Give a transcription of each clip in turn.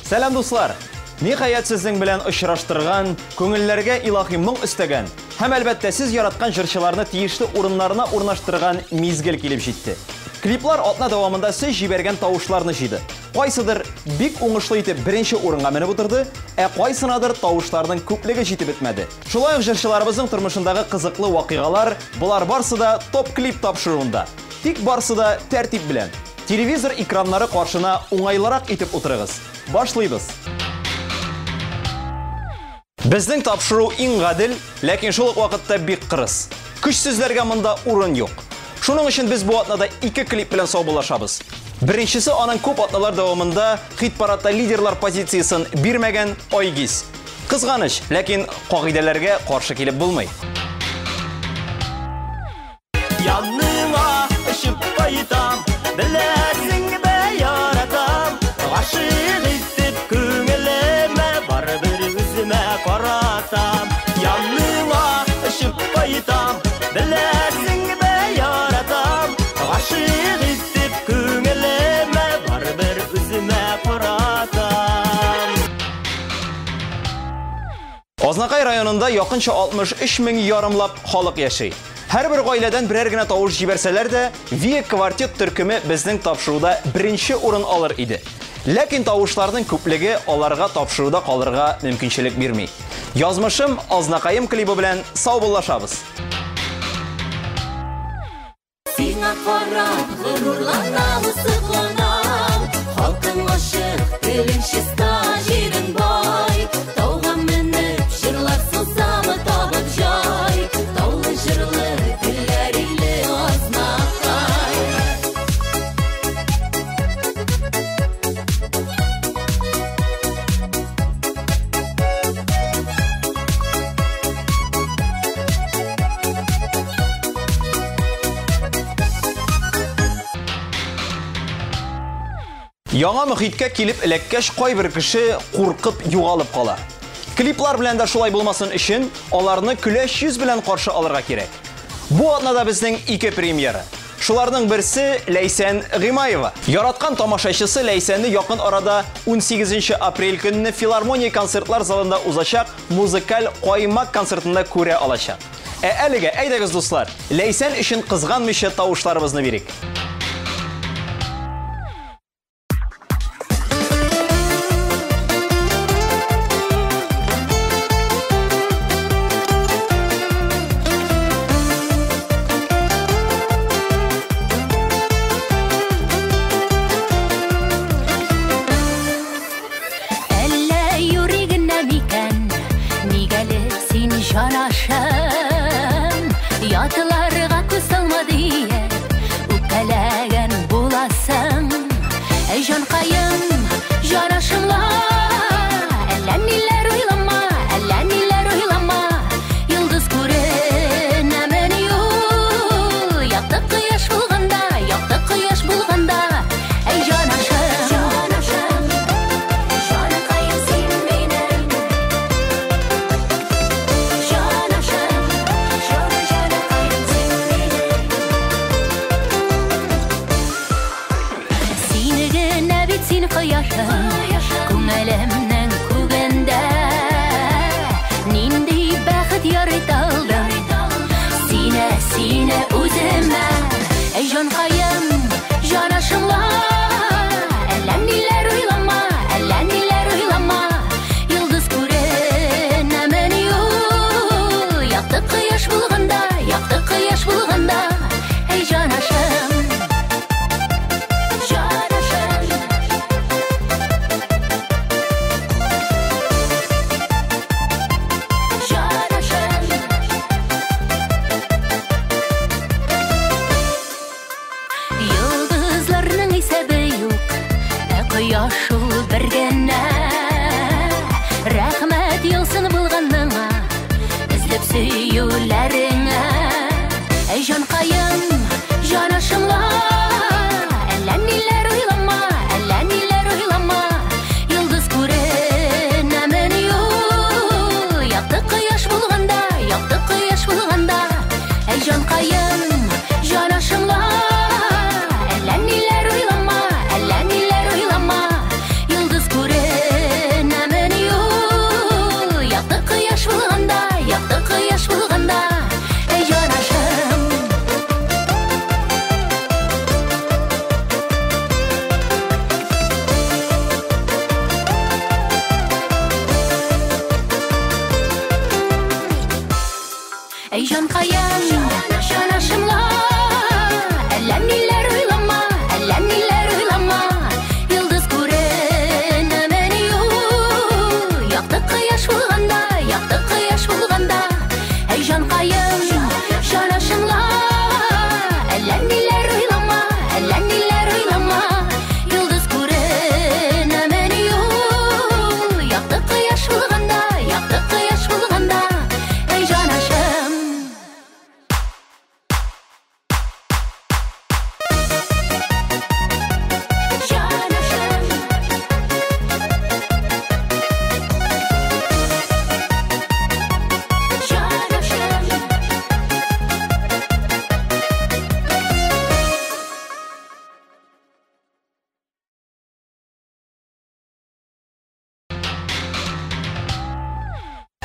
Сәлам дуслар! Ниһаят сезнең белән очраштырган, күңелләргә илаһи моң өстәгән һәм әлбәттә сез яраткан җырчыларны тиешле урыннарына урнаштырган мизгел килеп җитте. Клиплар атна дәвамында сез җибәргән тавышларны җыйды. Кайсыдыр бик уңышлы итеп беренче урынга менеп утырды, кайсынадыр тавышларның күплеге җитеп бетмәде. Шулай ук җырчыларыбызның тормышындагы кызыклы вакыйгалар, булар барсы да топ клип тапшыруында. Тик барсы да тәртип белән. Телевизор экраннары каршына уңайлырак итеп утырыгыз. Башлыйбыз. Безнең тапшыру иң гадел, ләкин шул ук вакытта бик кырыс. Көчсезләргә монда урын юк. Шуның өчен без бу атнада 2 клип белән саубуллашабыз. Беренчесе аның күп атналар дәвамында хит-парадта лидерлар позициясын бирмәгән Айгиз. Кызганыч, ләкин кагыйдәләргә каршы килеп булмый. Беләсең бе яратам, гашык итеп күңелемә барыбер үземә каратам. Яныңа очып кайтам, беләсең бе яратам, гашык итеп күңелемә барыбер үземә каратам. Азнакай районында якынча 63 мең ярымлап халык яши. Һәр бер гаиләдән берәр генә тавыш җибәрсәләр дә, Вия квартет төркеме безнең тапшыруда беренче урын алыр иде. Ләкин тавышларның күплеге аларга тапшыруда калырга мөмкинчелек бирми. Язмышым Азнакаем клибы белән саубуллашабыз. Сиңа карап горурланам, сыкланам, халкың ашык, телең чиста, җирен бай, тауга менеп җырлар сузамы табып җай, таулы җырлы телләреңле Азнакай. Яңа мөхиткә килеп эләккәч кайбер кеше куркып югалып кала. Клиплар белән дә шулай булмасын өчен, аларны көләч йөз белән каршы алырга кирәк. Бу атнада безнең 2 премьера. Шуларның берсе Ләйсән Гыймаева. Яраткан тамашачысы Ләйсәнне якын арада 18 апрель көнне филармония концертлар залында узачак музыкаль каймак концертында күрә алачак. Әлегә әйдәгез дуслар, Ләйсән өчен кызганмыйча тавышларыбызны бирик. Ятыларга күз салма дия, үпкәләгән буласың. Җанкаем, җанашымла, әллә ниләр уйлама, йолдыз күренәмен юл, якты кояш булганда, әй җанашым, җанкаем син минем, күңелемнең күгендә нинди бәхет ярыт алдым сине үземә. Әй җанкаем, җанашымла, әллә ниләр уйлама, йолдыз күренәмен юл, якты кояш булганда, әй җанашым. Кояшыл бер генә, рәхмәт елсын булганыңа, эзләп сөюләреңә. Әй Ey җанкаем, җанашымла, әллә ниләр уйлама, әллә ниләр уйлама. Йолдыз күренемен юк, якты кояш булганда, эй җанкаем, җанашымла, әллә ниләр уйлама, әллә ниләр уйлама. Йолдыз күренемен юк, якты кояш булганда, эй җанашым.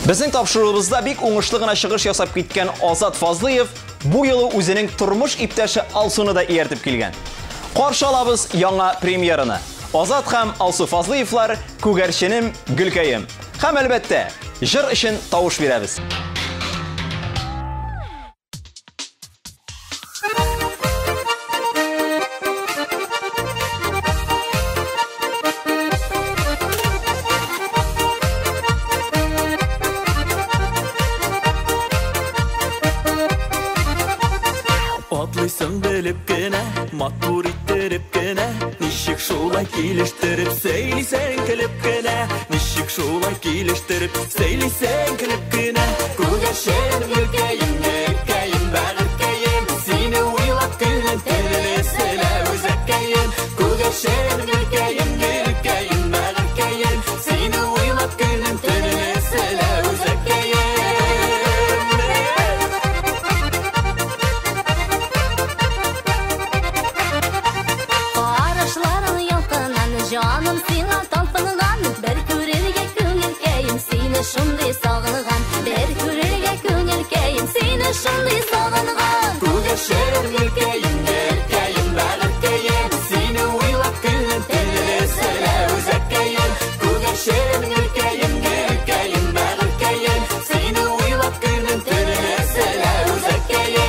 Безнең тапшыруыбызда бик уңышлы гына чыгыш ясап киткән Азат Фазлыев бу елы үзенең тормыш иптәше Алсуны да ияртеп килгән. Каршы алабыз яңа премьераны. Азат һәм Алсу Фазлыевлар Күгәрченем, Гөлкәем. Һәм әлбәттә, җыр өчен тавыш бирәбез. Атлыйсың белеп кенә, матур иттереп кенә, ничек шулай килештереп сөйлисең көлеп кенә, ничек шулай килештереп сөйлисең көлеп кенә. Күгәрченем, Гөлкәем, бәгыркәем, сине уйлап көнем төнле сәлә үзәккәем. Күгәрченем, Гөлкәем, бәгыркәем, сине уйлап көнем төнле сәлә үзәккәем. Жаным сиңа талпынган, бер күрергә күңелкәем, сине шундый сагынган, бер күрергә күңелкәем, сине шундый сагынган. Күгәрченем, Гөлкәем, бәгыркәем, сине уйлап көнем төнле сәлә үзәккәем. Күгәрченем, Гөлкәем, бәгыркәем, сине уйлап көнем төнле сәлә үзәккәем.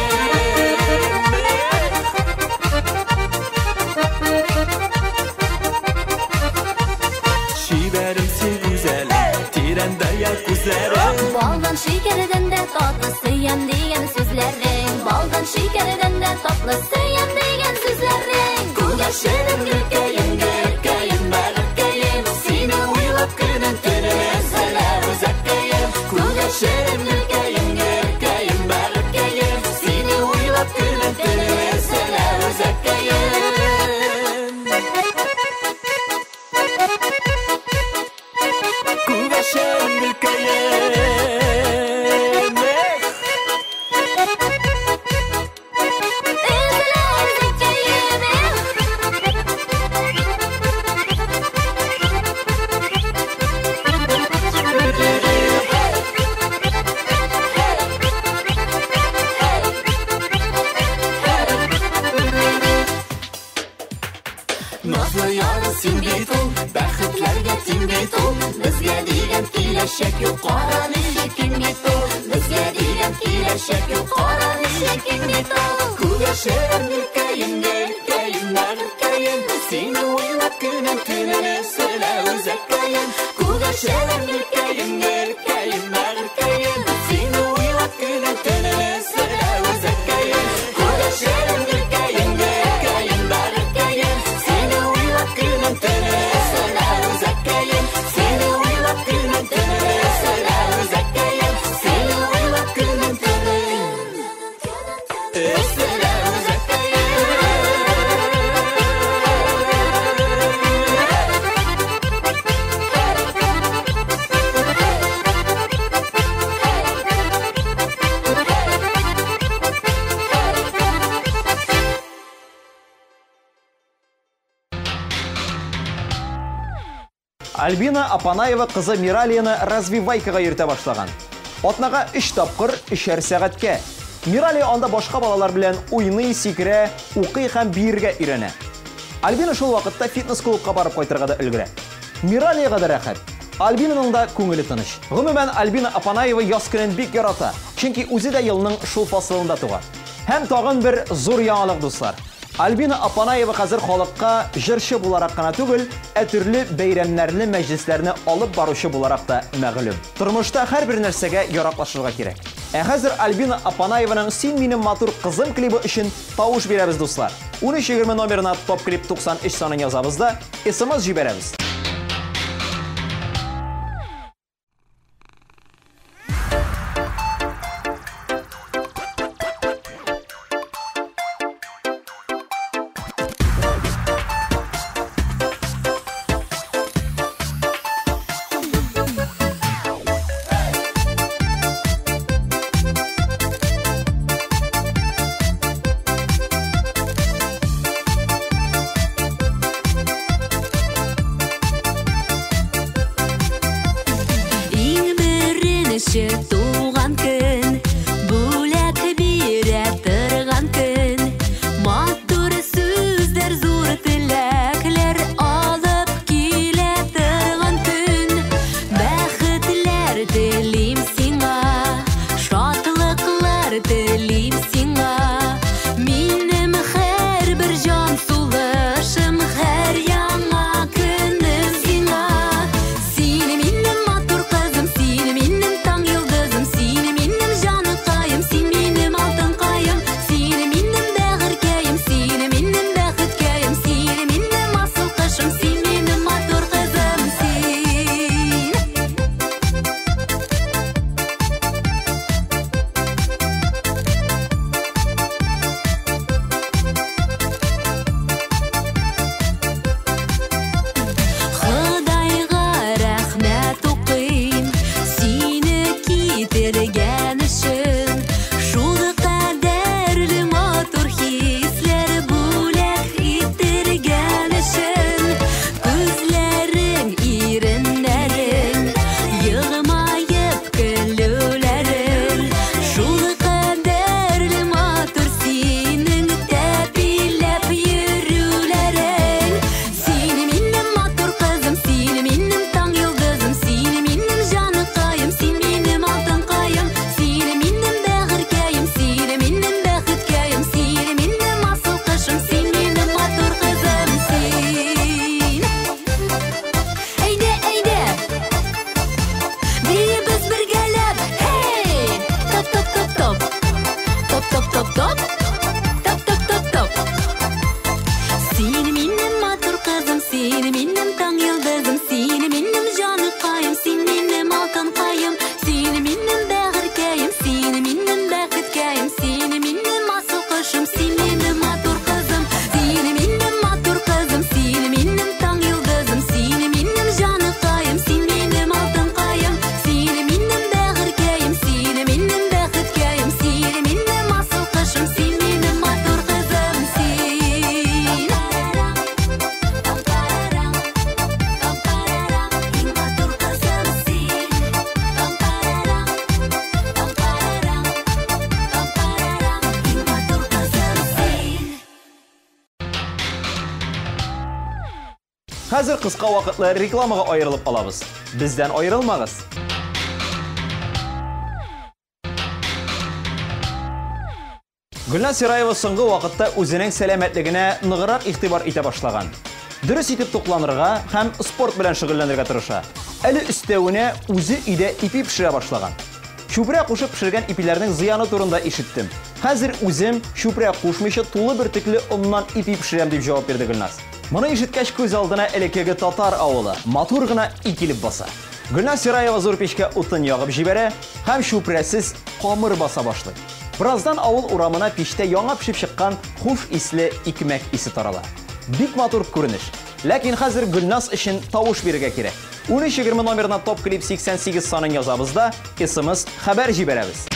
Балдан шикәрдән дә татлы сөям дигән сүзләрең, балдан шикәрдән дә татлы сөям дигән сүзләрең. Күгәрченем, Гөлкәем, бәгыркәем, сине уйлап көнем төнле сәлә үзәккәем. Күгәрченем, Гөлкәем, бәгыркәем, сине уйлап көнем төнле сәлә үзәккәем. Күгәрченем, Гөлкәем. Назлы яры син бит ул, бәхетләргә тиң бит ул, безгә дигән киләчәк юк, кара ничек киң бит ул, безгә дигән киләчәк юк, кара ничек киң бит ул. Күгәрченем, Гөлкәем, бәгыркәем, сине уйлап көнем төнле сәлә үзәккәем. Күгәрченем, Гөлкәем, бәгыркәем, сине уйлап көнем төнле сәлә үзәккәем. Күгәрченем, Гөлкәем, бәгыркәем, сине уйлап көнем төнле сәлә үзәккәем. Сине уйлап көнем төнле сәлә үзәккәем. Сине уйлап көнем төнле сәлә үзәккәем. Альбина Апанаева кызы Миралияны развивайкага йөртә башлаган. Атнага 3 тапкыр 3 сәгатькә. Миралия анда башка балалар белән уйный, сикерә, укый һәм биергә өйрәнә. Альбина шул вакытта фитнес-клубка барып кайтырга да өлгерә. Миралиягә дә рәхәт. Альбинаның да күңеле тыныч. Гомумән, Альбина Апанаева яз көнен бик ярата. Чөнки үзе дә елның шул фасылында туган. Һәм тагын бер зур яңалык дуслар. Альбина Апанаева хәзер халыкка җырчы буларак кына түгел, төрле бәйрәмнәрне, мәҗлесләрне алып баручы буларак да мәгълүм. Тормышта һәрбер нәрсәгә яраклашырга кирәк. Хәзер Альбина Апанаеваның "Син минем матур кызым" клипы өчен тавыш бирәбез дуслар. 13:20 номерына топ клип 93 санын язабыз да, SMS җибәрәбез. Туган көн, бүләк бирә торган көн, матур сүзләр, зур теләкләр алып килә торган көн. Бәхетләр телим сиңа, шатлыклар телим сиңа. Минем һәрбер җан сулышым, һәр яңа көнем сиңа. Син минем матур кызым, син минем таң йолдызым, син минем җаныкаем, син минем алтын каем, син минем бәгыркәем, син минем бәхеткәем, син минем асыл кышым, син минем матур кызым, син. Ходайга рәхмәт укыйм, сине китергән өчен. Шул кадәрле матур хисләр бүләк итергән өчен. Күзләрең, иреннәрең, елмаеп көлүләрең. Шул кадәрле матур синең тәпиләп йөрүләрең. Син минем матур кызым, син минем таң йолдызым, син минем җаныкаем, син минем алтын каем, син минем бәгыркәем, син минем бәхеткәем, син минем асыл кышым, син минем матур кызым, син. Әйдә, әйдә, биребез бергәләп, һей! Топ, топ, топ, топ. Топ, топ, топ, топ. Топ, топ, топ, топ. Син минем матур кызым, син минем таң йолдызым, син минем җаныкаем, син минем алтын каем, син минем бәгыркәем, син минем бәхеткәем, син минем асыл кышым, син минем матур кызым, син минем матур кызым, син минем таң йолдызым, син минем җаныкаем, син минем алтын каем, син минем бәгыркәем, син минем бәхеткәем, син минем асыл кышым, син минем матур кызым, син. Пам-парарам, пам-парарам, иң матур кызым син. Пам-парарам, пам-парарам, пам-парарам, иң матур кызым син. Хәзер кыска вакытлы рекламага аерылып алабыз. Бездән аерылмагыз. Гөлназ Сираева соңгы вакытта үзенең сәламәтлегенә ныграк игътибар итә башлаган. Дөрес итеп тукланырга һәм спорт белән шөгыльләнергә тырыша. Әле өстәвенә үзе өйдә ипи пешерә башлаган. Чүпрә кушып пешергән ипиләрнең зыяны турында ишеттем. Хәзер үзем чүпрә кушмыйча тулы бер текле оннан ипи пешерәм дип җавап бирде Гөлназ. Моны ишеткәч күз алдына элекеге татар авылы, матур гына ит килеп баса. Гөлназ Сираева зур пешкә утын ягып җибәрә һәм чүпрәсез камыр баса башлый. Birazdan авыл урамына пештә яңа пешеп чыккан хуш исле икмәк исе тарала. Бик матур күренеш. Ләкин хәзер Гөлназ өчен тавыш бирергә кирәк. 13:20 номерына топ клип 88 санын язабыз да, SMS хәбәр җибәрәбез.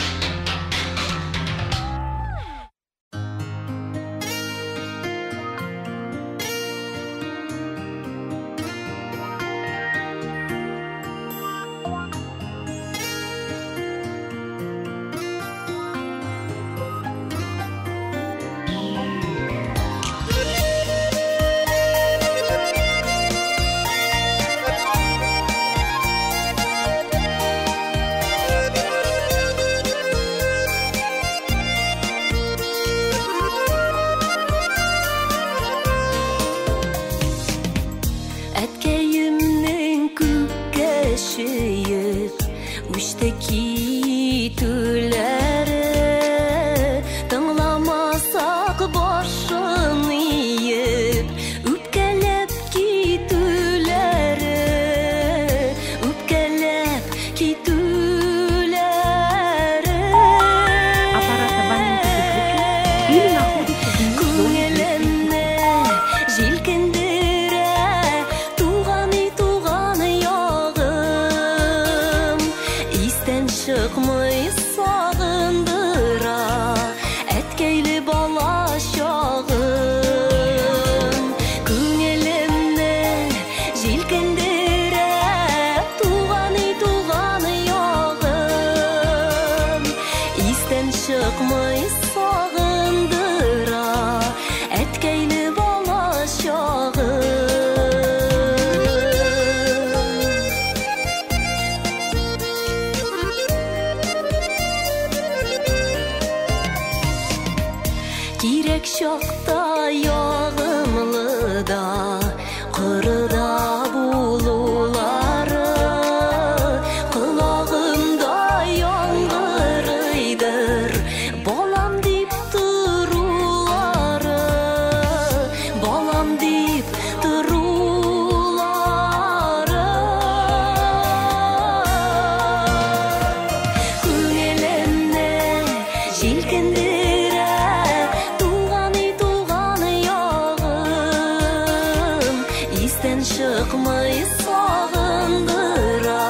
İsten çıkmayı sağındıra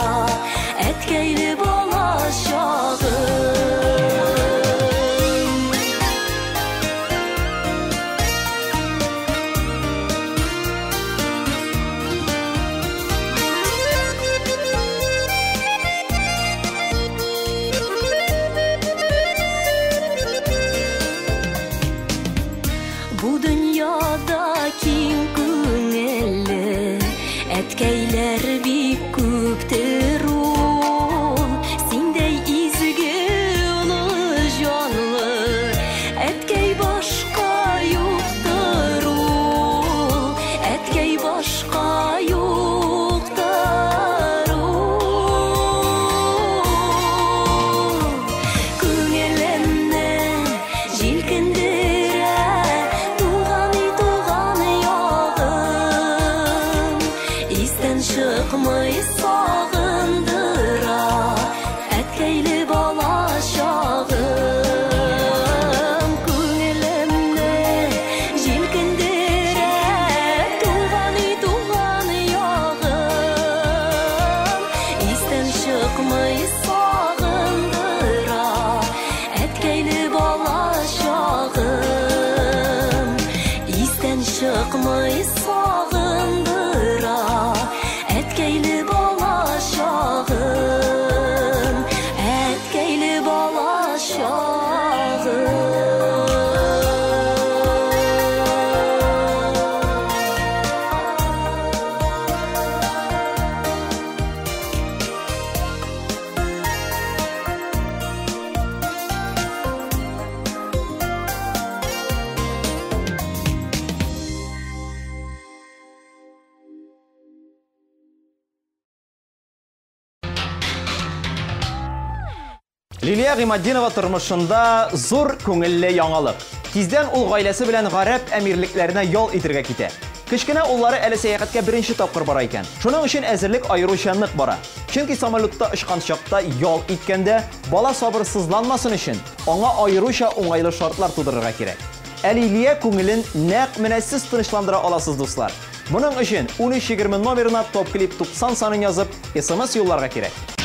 Etkeyli balaşağım Bu dünyada kim köngilli Etkeyler bir köptür ol Sindey izgi ulu canlı Etkey başka yoktur ol Etkey başka yoktur ol Köngillimne jilkindire Çıkmayı sağındıra Etkeyli balaşağım Köngillimne jilkindire Tuğanı yağım İsten çıkmayı sağındıra Etkeyli balaşağım İsten çıkmayı sağındıra Etkeyli balaşağım Etkeyli balaşağım Лилия Гыймаддинова тормышында зур күңелле яңалык. Тиздән ул гаиләсе белән гарәп әмирлекләренә ял итәргә китә. Кечкенә уллары әле сәяхәткә беренче тапкыр бара икән. Шуның өчен әзерлек аеручанлык бара. Чөнки самолетта очкан чакта ял иткәндә бала сабырсызланмасын өчен аңа аеруча уңайлы шартлар тудырырга кирәк. Лилия күңелен нәкъ менә сез тынычландыра аласыз, дуслар. Моның өчен 1320 номерына топ клип 90 санын язып, SMS юлларга кирәк.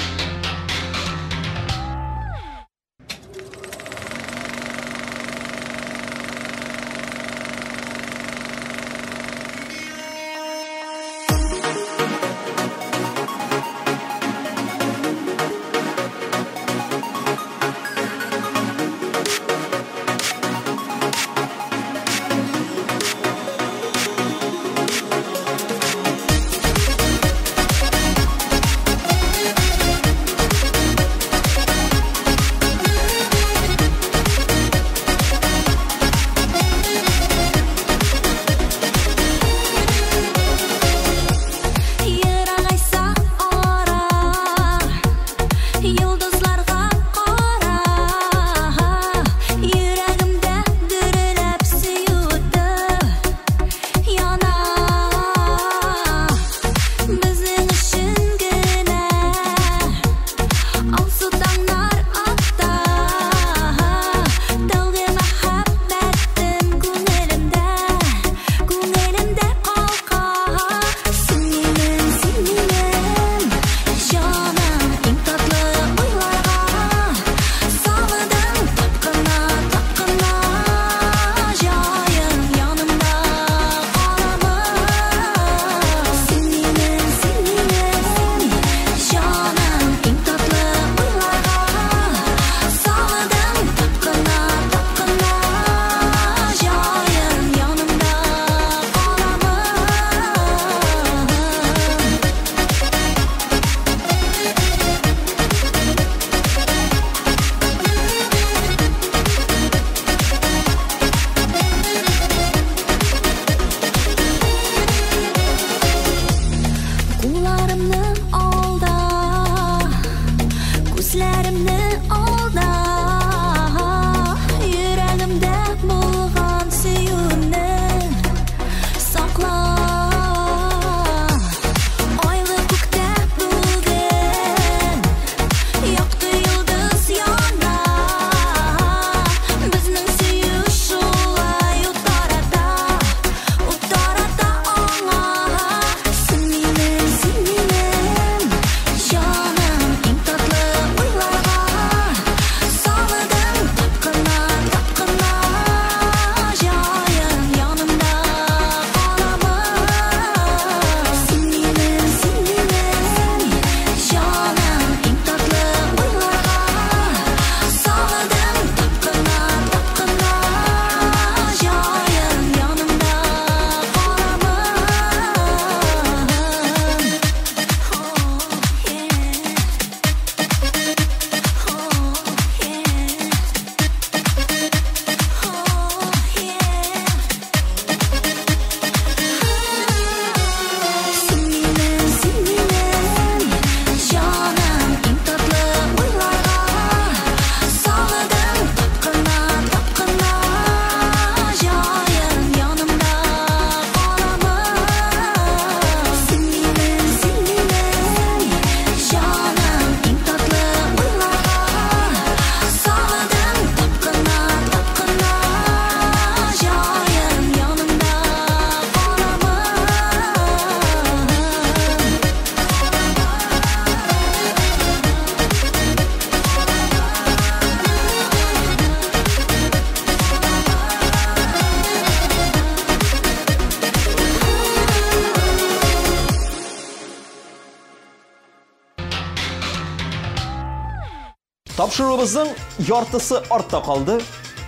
Тапшырыбызның яртысы артта калды,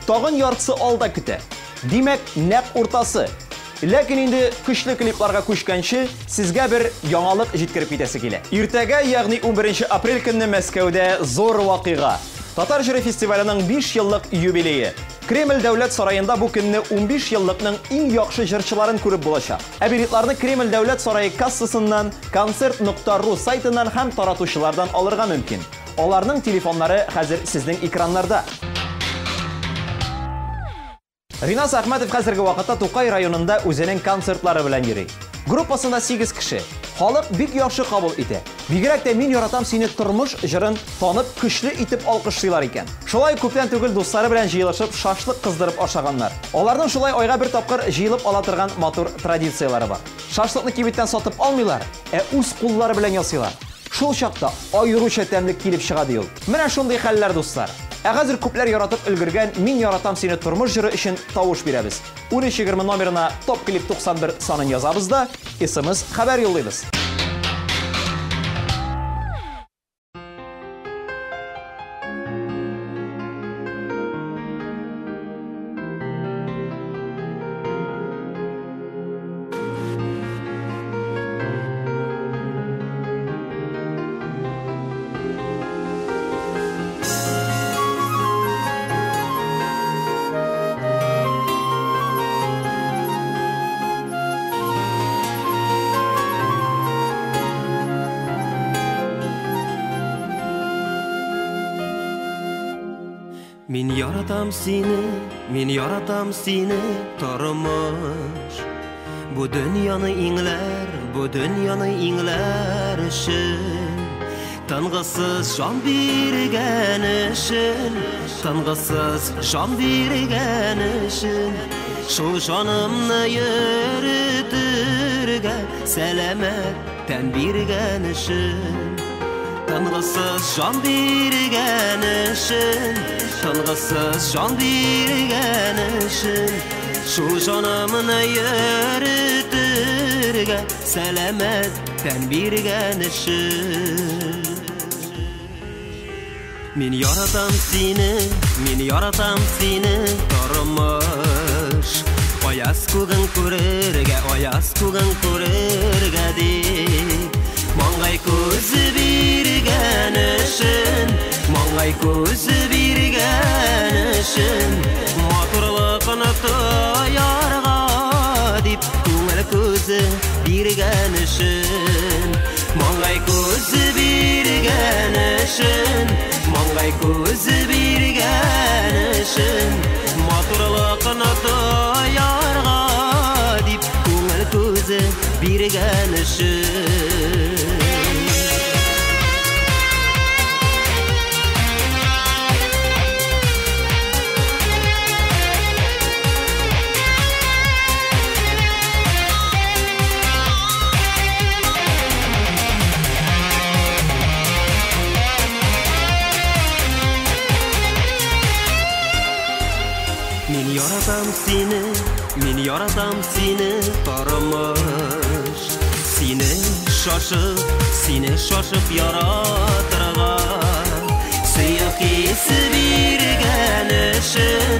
тагын яртысы алда көтә. Димәк, нәкъ уртасы. Ләкин инде көчле клипларга күчкәнче сезгә бер яңалык җиткереп китәсе килә. Иртәгә, ягъни 11 апрель көнне Мәскәүдә зур вакыйга. Татар җыры фестиваленең 5 еллык юбилее. Кремль дәүләт сараенда бу көнне 15 еллыкның иң яхшы җырчыларын күреп булачак. Ә билетларны Кремль дәүләт сарае кассасыннан, концерт.ру сайтыннан һәм таратучылардан алырга мөмкин. Аларның телефоннары хәзер сезнең экраннарда. Ринас Әхмәтов хәзерге вакытта Тукай районында үзенең концертлары белән йөри. Группасында 8 кеше. Халык бик яхшы кабул итә. Бигрәк тә мин яратам сине тормыш җырын танып, көчле итеп алкышлыйлар икән. Шулай күптән түгел дуслары белән җыелышып, шашлык кыздырып ашаганнар. Аларның шулай айга бер тапкыр җыелып ала торган матур традициялары бар. Шашлыкны кибеттән сатып алмыйлар, үз куллары белән ясыйлар. Шул чакта айруча тәмлек килеп чыга ди ул. Менә шундый хәлләр, дуслар. Хәзер күпләр яратып өлгергән "Мин яратам сине" тормыш җыры өчен тавыш бирәбез. 1320 номерына топ клип 91 санын язабыз да, SMS хәбәр юллыйбыз. Min yaratam seni tормыш. Bu dünyаны ingler için. Tangısız can birgen için. Şu canımni yürütürge selametten birgen için. Tangısız can birgen için. Şu canımni yürütürge selametten birgen için. Min yaratam seni tормыш. Ayaz kugın körerge dik. Mangay közü birgen için. Maturlıqını toyarga dip Көңіл көзі birgen için. Mangay közü birgen için. Maturlıqını toyarga dip Көңіл көzü birgen için. Min yaratam seni tормыш. Seni şaşıp yaratırgan. Sıyık hisi birgen için.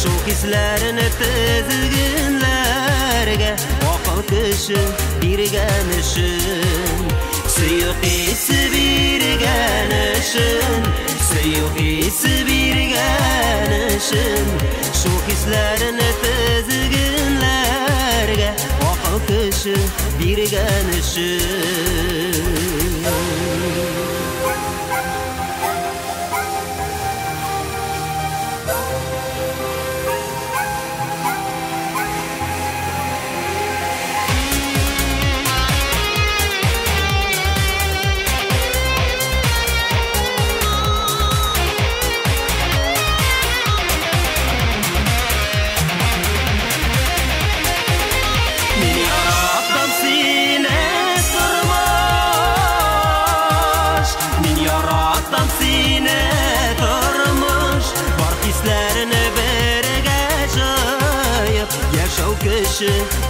Şu hislerini tezginlerge akıl kışı birgen için. Sıyık hisi birgen için. Şu hislerini tezginlerge akıl kışı birgen için.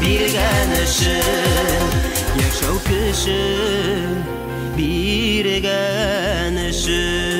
Birgen için Yaşau kişi birgen için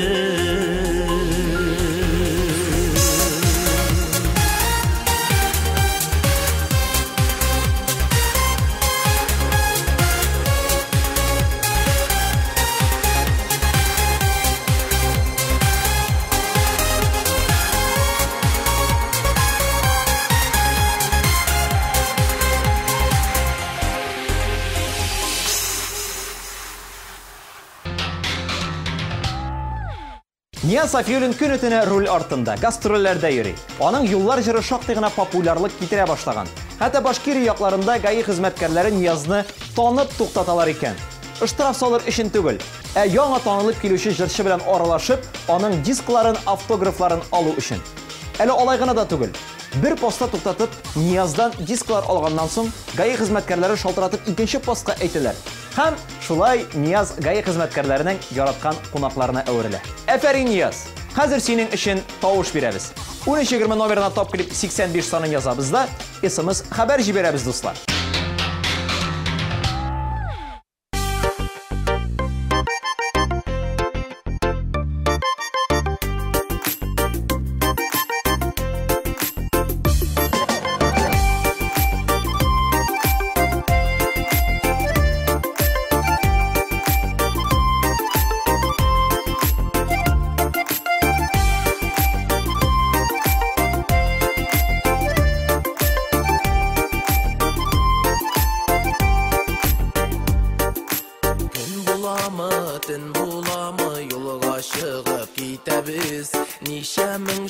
Niyaz Safiullin gün ötüne rol артында, гастрольләрдә йөри. Аның юллар җыры шактый гына популярлык китерә башлаган. Хәтта Башкирия якларында ГАИ хезмәткәрләре Ниязны танып туктаталар икән. Штраф салыр өчен түгел, яңа танылып килүче җырчы белән аралашып, аның дискларын, автографларын алу өчен. Әле алай гына да түгел. Bir posta туктатып, Нияздан дисклар алганнан соң, ГАИ хезмәткәрләре шалтыратып икенче постка әйтәләр. Һәм шулай Нияз ГАИ хезмәткәрләренең яраткан кунакларына әверелә. Әфәрин Нияз, хәзер синең өчен тавыш бирәбез. 1320 номерына топ клип 85 санын язабыз да, SMS хәбәр җибәрәбез дуслар.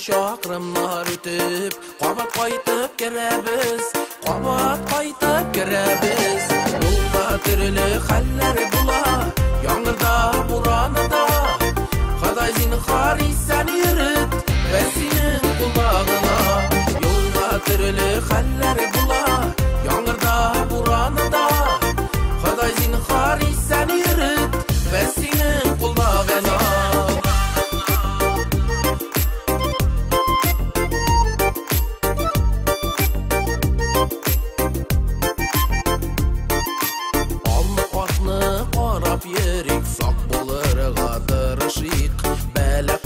Şakırımlar ütüp, qabat qaytıb girəbiz, qabat qaytıb girəbiz. Yolda türlü xəllər bula, yağırda, buranıda. Xaday zinxari sən yürüt, və sinin qulağına. Yolda türlü xəllər bula, yağırda, buranıda. Xaday zinxari sən yürüt, və sinin qulağına.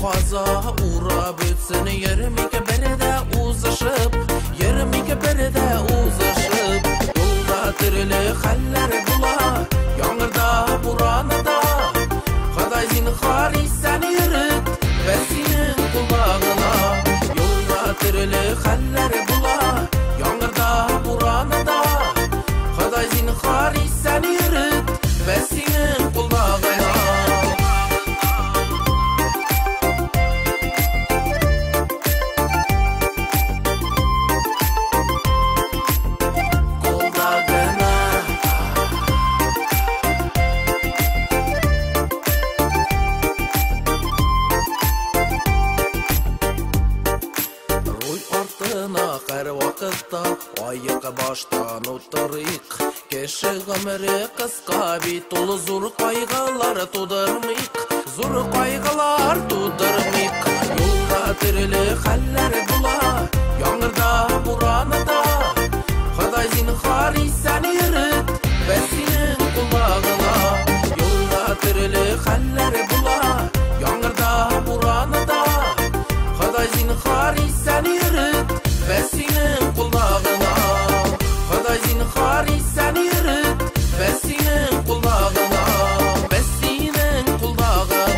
Qaza urab ötsün, yermike berdə uzlaşıb, yermike berdə uzlaşıb. Yolda türlü xəllər bula, yağırda, buranıda. Xaday zinxari sən yürüt, və sinin qulağına. Yolda türlü xəllər bula, yağırda, buranıda. Xaday zinxari sən yürüt, və sinin qulağına. Ayıqa baştan oturıq, keşi qamırı qısqa bit olu zor qayğılar tudurmıq, zor qayğılar tudurmıq. Yolda türlü xəllər bula, yağırda, buranıda. Xaday zinxari sən yürüt, və sinin qulağına. Yolda türlü xəllər bula, yağırda, buranıda. Xaday zinxari sən yürüt, və sinin qulağına. Xaday zinxari sən yürüt, və sinin qulağına. Və sinin qulağına.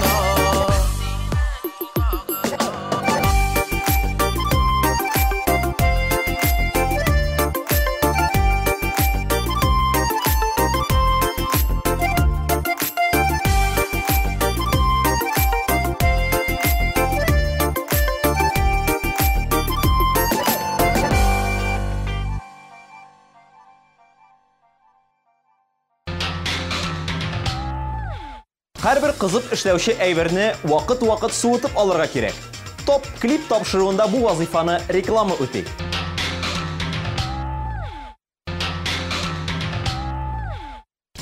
Һәрбер кызып эшләүче әйберне вакыт-вакыт суытып алырга кирәк. Топ клип тапшыруында бу вазифаны реклама үти.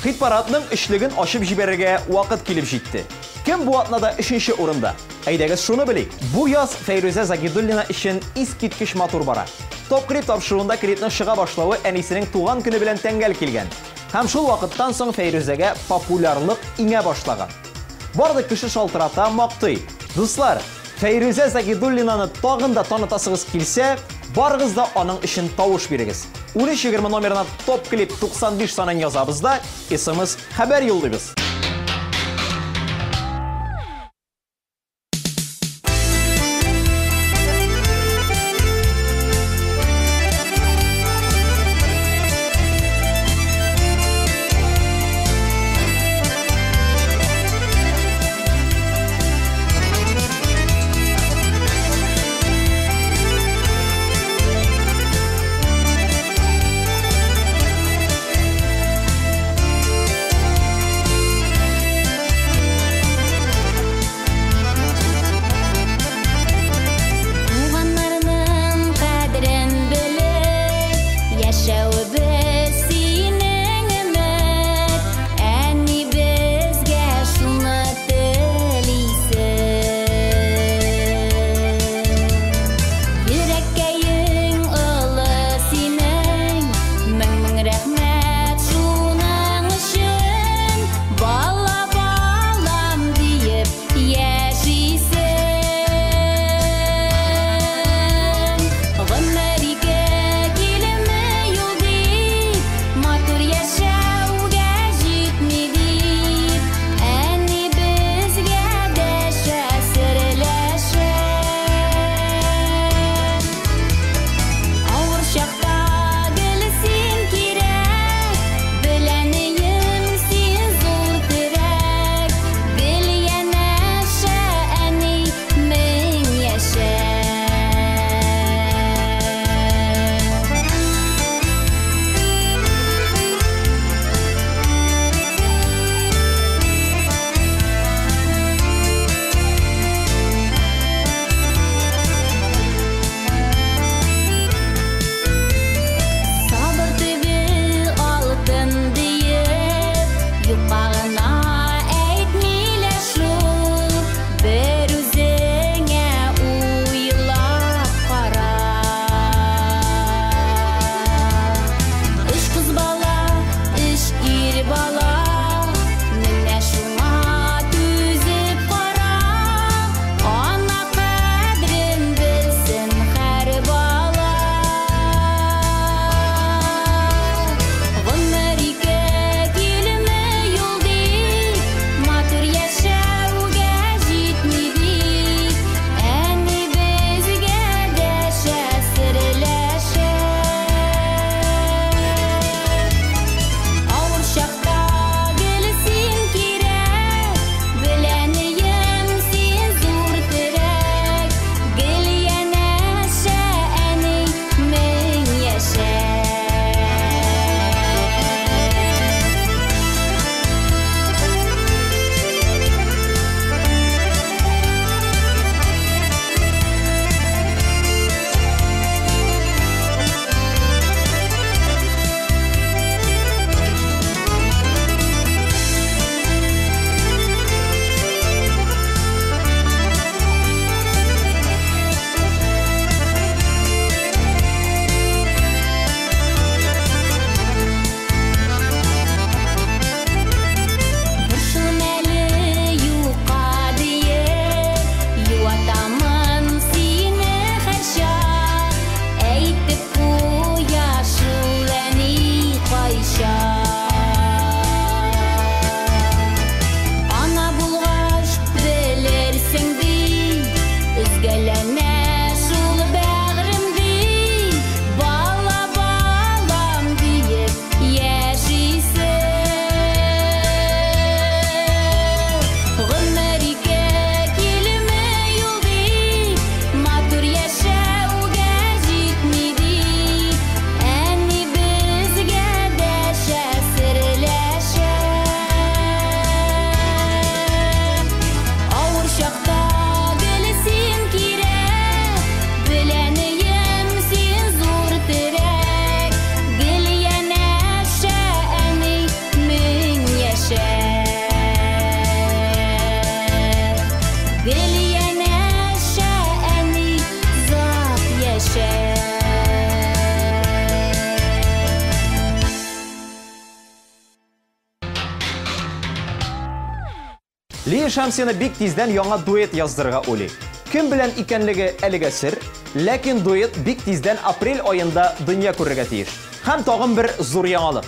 Хит-парадның эшлеген ачып җибәрергә вакыт килеп җитте. Кем бу атнада 3нче урында? Әйдәгез шуны белик. Бу яз Фәйрүзә Загидуллина өчен искиткеч матур бара. Топ клип тапшыруында клипның чыга башлавы әнисенең туган көне белән тәңгәл килгән. Һәм шул вакыттан соң Фәйрүзәгә популярлык иңә башлаган. Барлык кеше шалтырата, мактый. Дуслар, Фәйрүзә Загидуллинаны тагын да танытасыгыз килсә, барыгыз да аның өчен тавыш бирегез. 13:20 номерына топ клип 95 санын язабыз да, SMS хәбәр юллыйбыз. Лия Шамсина бик тиздән яңа дуэт яздырырга уйлый. Кем белән икәнлеге әлегә сер, ләкин дуэт бик тиздән апрель аенда дөнья күрергә тиеш. Һәм тагын бер зур яңалык.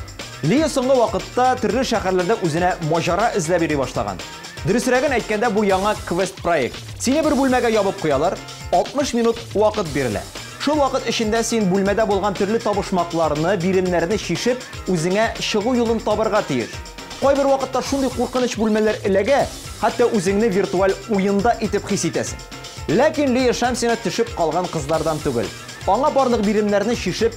Лия соңгы вакытта төрле шәһәрләрдә үзенә маҗара эзләп йөри башлаган. Дөресрәген әйткәндә, бу яңа квест проект. Сине бер бүлмәгә ябып куялар, 60 минут вакыт бирелә. Шул вакыт эчендә син бүлмәдә булган төрле табышмакларны, биремнәрне шишеп, үзеңә чыгу юлын табарга тиеш. Кайбер вакытта шундый куркыныч бүлмәләр эләгә, хәтта үзеңне виртуаль уенда итеп хис итәсең. Ләкин Лия Шамсина төшеп калган кызлардан түгел. Аңа барлык биремнәрне шишеп,